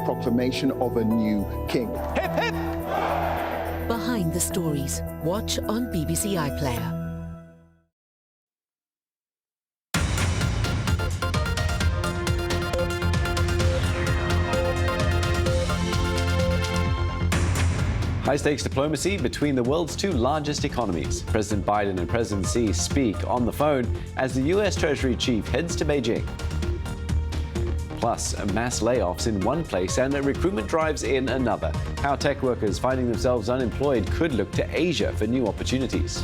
proclamation of a new king. Hip, hip! Behind the stories. Watch on BBC iPlayer. High-stakes diplomacy between the world's two largest economies. President Biden and President Xi speak on the phone as the U.S. Treasury chief heads to Beijing. Plus, mass layoffs in one place and recruitment drives in another. How tech workers finding themselves unemployed could look to Asia for new opportunities.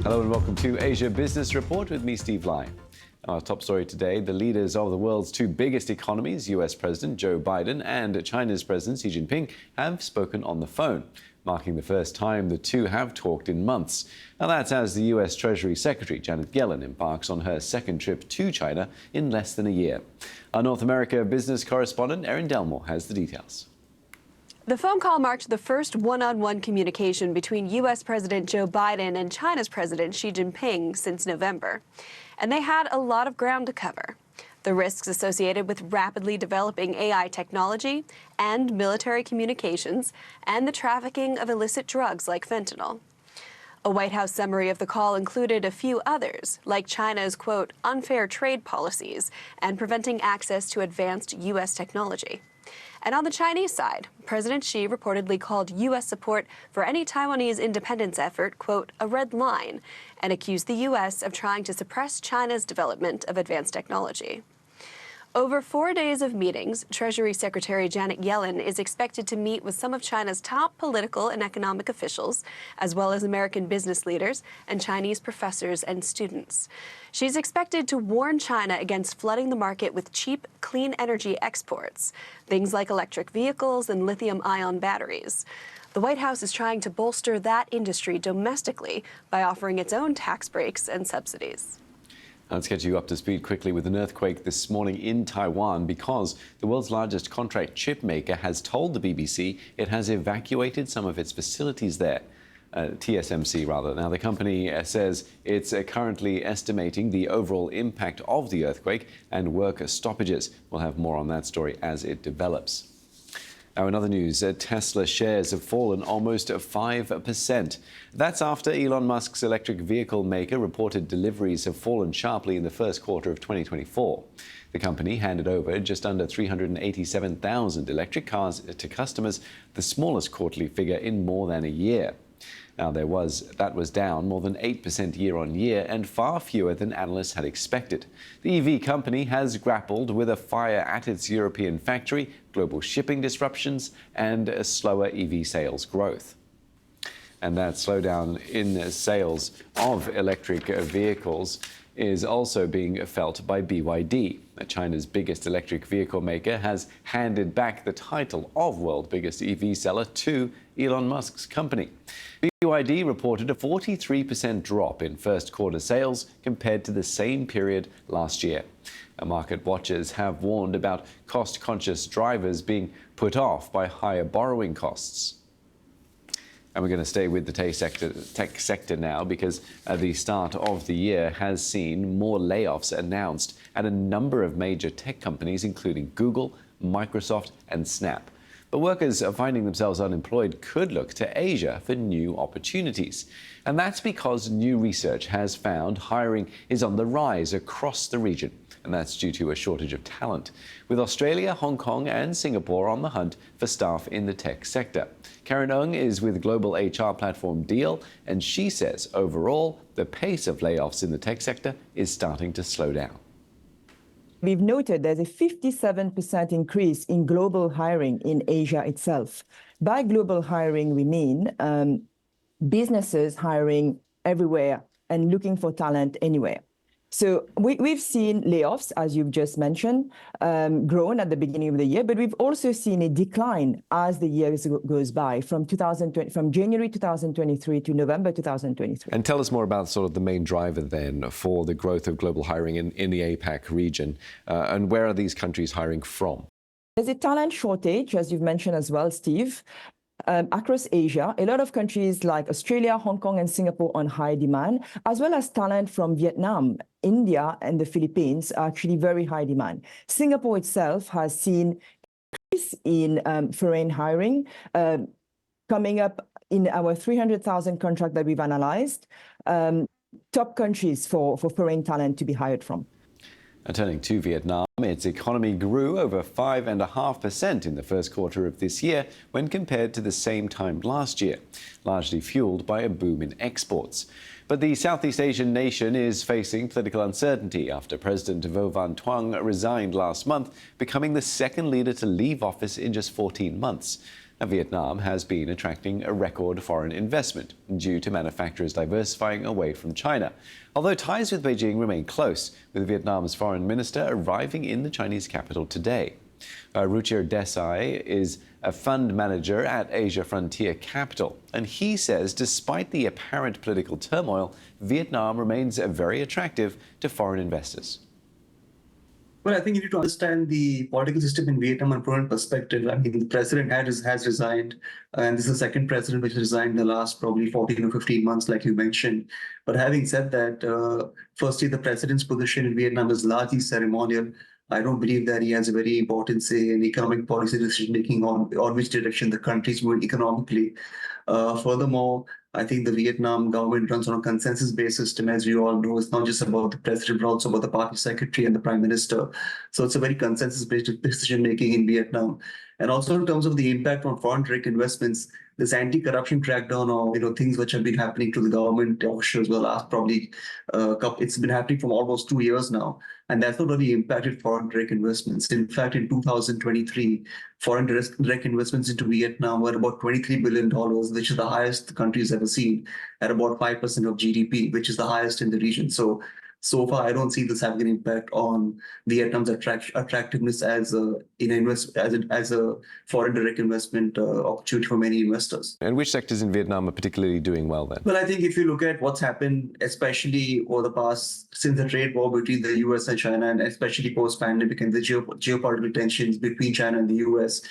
Hello and welcome to Asia Business Report with me, Steve Lai. Our top story today, the leaders of the world's two biggest economies, US President Joe Biden and China's President Xi Jinping, have spoken on the phone, marking the first time the two have talked in months. Now that's as the US Treasury Secretary Janet Yellen embarks on her second trip to China in less than a year. Our North America business correspondent Erin Delmore has the details. The phone call marked the first one-on-one communication between U.S. President Joe Biden and China's President Xi Jinping since November. And they had a lot of ground to cover. The risks associated with rapidly developing AI technology and military communications, and the trafficking of illicit drugs like fentanyl. A White House summary of the call included a few others, like China's, quote, unfair trade policies and preventing access to advanced U.S. technology. And on the Chinese side, President Xi reportedly called U.S. support for any Taiwanese independence effort, quote, a red line, and accused the U.S. of trying to suppress China's development of advanced technology. Over 4 days of meetings, Treasury Secretary Janet Yellen is expected to meet with some of China's top political and economic officials, as well as American business leaders and Chinese professors and students. She's expected to warn China against flooding the market with cheap, clean energy exports, things like electric vehicles and lithium-ion batteries. The White House is trying to bolster that industry domestically by offering its own tax breaks and subsidies. Let's get you up to speed quickly with an earthquake this morning in Taiwan because the world's largest contract chip maker has told the BBC it has evacuated some of its facilities there. TSMC, rather. Now, the company says it's currently estimating the overall impact of the earthquake and work stoppages. We'll have more on that story as it develops. Now, in other news, Tesla shares have fallen almost 5%. That's after Elon Musk's electric vehicle maker reported deliveries have fallen sharply in the first quarter of 2024. The company handed over just under 387,000 electric cars to customers, the smallest quarterly figure in more than a year. Now, that was down more than 8% year on year and far fewer than analysts had expected. The EV company has grappled with a fire at its European factory, global shipping disruptions, and a slower EV sales growth. And that slowdown in sales of electric vehicles is also being felt by BYD. China's biggest electric vehicle maker has handed back the title of world's biggest EV seller to Elon Musk's company. BYD reported a 43% drop in first quarter sales compared to the same period last year. Market watchers have warned about cost-conscious drivers being put off by higher borrowing costs. And we're going to stay with the tech sector now because the start of the year has seen more layoffs announced at a number of major tech companies, including Google, Microsoft, and Snap. But workers finding themselves unemployed could look to Asia for new opportunities. And that's because new research has found hiring is on the rise across the region. And that's due to a shortage of talent, with Australia, Hong Kong and Singapore on the hunt for staff in the tech sector. Karen Ng is with global HR platform Deal, and she says overall, the pace of layoffs in the tech sector is starting to slow down. We've noted there's a 57% increase in global hiring in Asia itself. By global hiring, we mean businesses hiring everywhere and looking for talent anywhere. So we've seen layoffs, as you've just mentioned, grown at the beginning of the year, but we've also seen a decline as the year goes by from January 2023 to November 2023. And tell us more about sort of the main driver then for the growth of global hiring in the APAC region, and where are these countries hiring from? There's a talent shortage, as you've mentioned as well, Steve. across Asia, a lot of countries like Australia, Hong Kong, and Singapore on high demand, as well as talent from Vietnam, India, and the Philippines are actually very high demand. Singapore itself has seen increase in foreign hiring coming up in our 300,000 contract that we've analyzed, top countries for foreign talent to be hired from. Turning to Vietnam, its economy grew over 5.5% in the first quarter of this year when compared to the same time last year, largely fueled by a boom in exports. But the Southeast Asian nation is facing political uncertainty after President Vo Van Thuong resigned last month, becoming the second leader to leave office in just 14 months. Now, Vietnam has been attracting a record foreign investment due to manufacturers diversifying away from China. Although ties with Beijing remain close, with Vietnam's foreign minister arriving in the Chinese capital today. Ruchir Desai is a fund manager at Asia Frontier Capital, and he says despite the apparent political turmoil, Vietnam remains very attractive to foreign investors. Well, I think you need to understand the political system in Vietnam from a foreign perspective. I mean, the president has resigned, and this is the second president which has resigned in the last probably 14 or 15 months, like you mentioned. But having said that, firstly, the president's position in Vietnam is largely ceremonial. I don't believe that he has a very important say in economic policy decision-making on which direction the country is moving economically. Furthermore, I think the Vietnam government runs on a consensus-based system, as we all know. It's not just about the president, but also about the party secretary and the prime minister. So it's a very consensus-based decision-making in Vietnam. And also in terms of the impact on foreign direct investments, this anti-corruption crackdown or things which have been happening to the government officials the last probably it's been happening for almost 2 years now, and that's not really impacted foreign direct investments. In fact, in 2023, foreign direct investments into Vietnam were about $23 billion, which is the highest the country has ever seen, at about 5% of GDP, which is the highest in the region. So far, I don't see this having an impact on Vietnam's attractiveness as a foreign direct investment opportunity for many investors. And which sectors in Vietnam are particularly doing well then? Well, I think if you look at what's happened, especially over the past, since the trade war between the US and China, and especially post-pandemic and the geopolitical tensions between China and the US,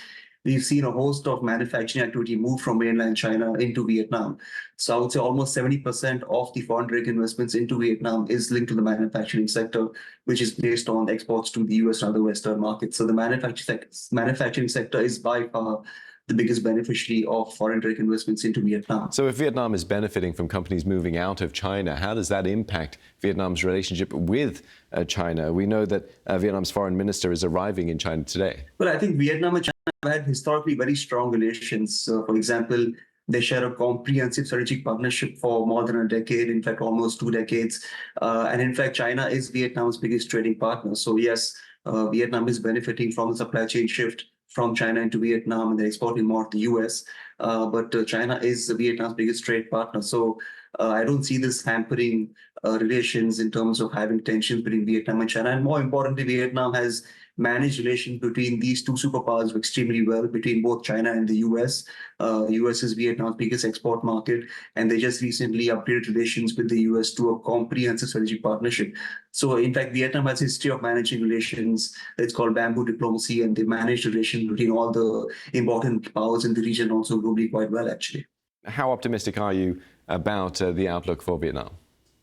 we've seen a host of manufacturing activity move from mainland China into Vietnam. So I would say almost 70% of the foreign direct investments into Vietnam is linked to the manufacturing sector, which is based on exports to the US and other Western markets. So the manufacturing sector is by far the biggest beneficiary of foreign direct investments into Vietnam. So if Vietnam is benefiting from companies moving out of China, how does that impact Vietnam's relationship with China? We know that Vietnam's foreign minister is arriving in China today. Well, I think Vietnam and China have had historically very strong relations. For example, they share a comprehensive strategic partnership for more than a decade, in fact, almost 2 decades. And in fact, China is Vietnam's biggest trading partner. So yes, Vietnam is benefiting from the supply chain shift from China into Vietnam, and they're exporting more to the US. But China is Vietnam's biggest trade partner. So I don't see this hampering relations in terms of having tensions between Vietnam and China. And more importantly, Vietnam has managed relations between these two superpowers extremely well, between both China and the US. US is Vietnam's biggest export market, and they just recently upgraded relations with the US to a comprehensive strategic partnership. So in fact, Vietnam has a history of managing relations. It's called bamboo diplomacy, and they manage relations between all the important powers in the region, also globally, quite well, actually. How optimistic are you about the outlook for Vietnam?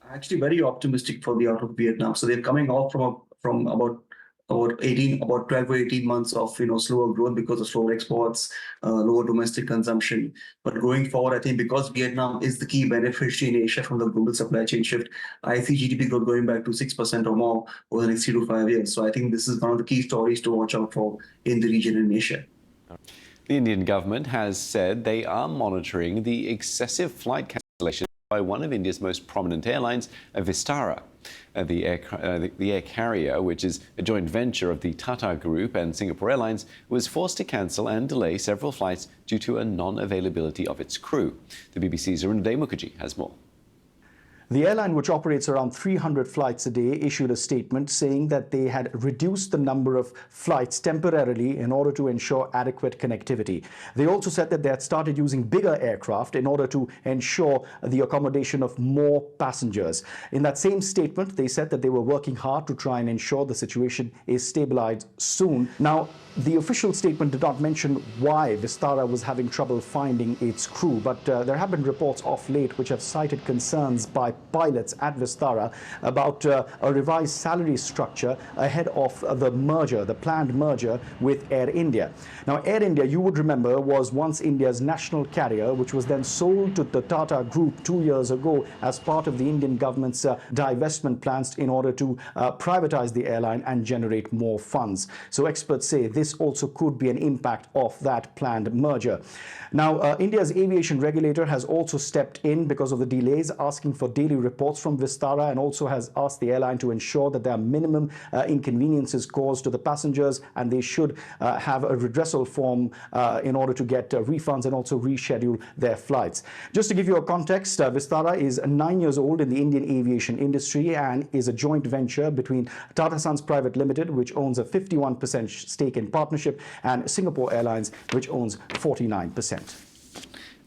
Actually, very optimistic for the outlook of Vietnam. So they're coming off from about 12 or 18 months of slower growth because of slower exports, lower domestic consumption. But going forward, I think because Vietnam is the key beneficiary in Asia from the global supply chain shift, I see GDP growth going back to 6% or more over the next 3 to 5 years. So I think this is one of the key stories to watch out for in the region in Asia. The Indian government has said they are monitoring the excessive flight cancellations by one of India's most prominent airlines, Vistara. The air carrier, which is a joint venture of the Tata Group and Singapore Airlines, was forced to cancel and delay several flights due to a non-availability of its crew. The BBC's Arundaday Mukherjee has more. The airline, which operates around 300 flights a day, issued a statement saying that they had reduced the number of flights temporarily in order to ensure adequate connectivity. They also said that they had started using bigger aircraft in order to ensure the accommodation of more passengers. In that same statement, they said that they were working hard to try and ensure the situation is stabilized soon. Now, the official statement did not mention why Vistara was having trouble finding its crew, but there have been reports of late which have cited concerns by pilots at Vistara about a revised salary structure ahead of the merger, the planned merger with Air India. Now, Air India, you would remember, was once India's national carrier, which was then sold to the Tata Group 2 years ago as part of the Indian government's divestment plans in order to privatize the airline and generate more funds. So experts say this also could be an impact of that planned merger. Now, India's aviation regulator has also stepped in because of the delays, asking for daily reports from Vistara, and also has asked the airline to ensure that there are minimum inconveniences caused to the passengers, and they should have a redressal form in order to get refunds and also reschedule their flights. Just to give you a context, Vistara is 9 years old in the Indian aviation industry and is a joint venture between Tata Sons Private Limited, which owns a 51% stake in partnership, and Singapore Airlines, which owns 49%.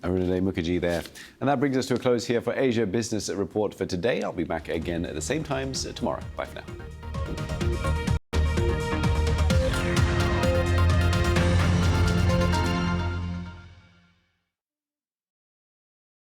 Arunade Mukherjee there. And that brings us to a close here for Asia Business Report for today. I'll be back again at the same times tomorrow. Bye for now.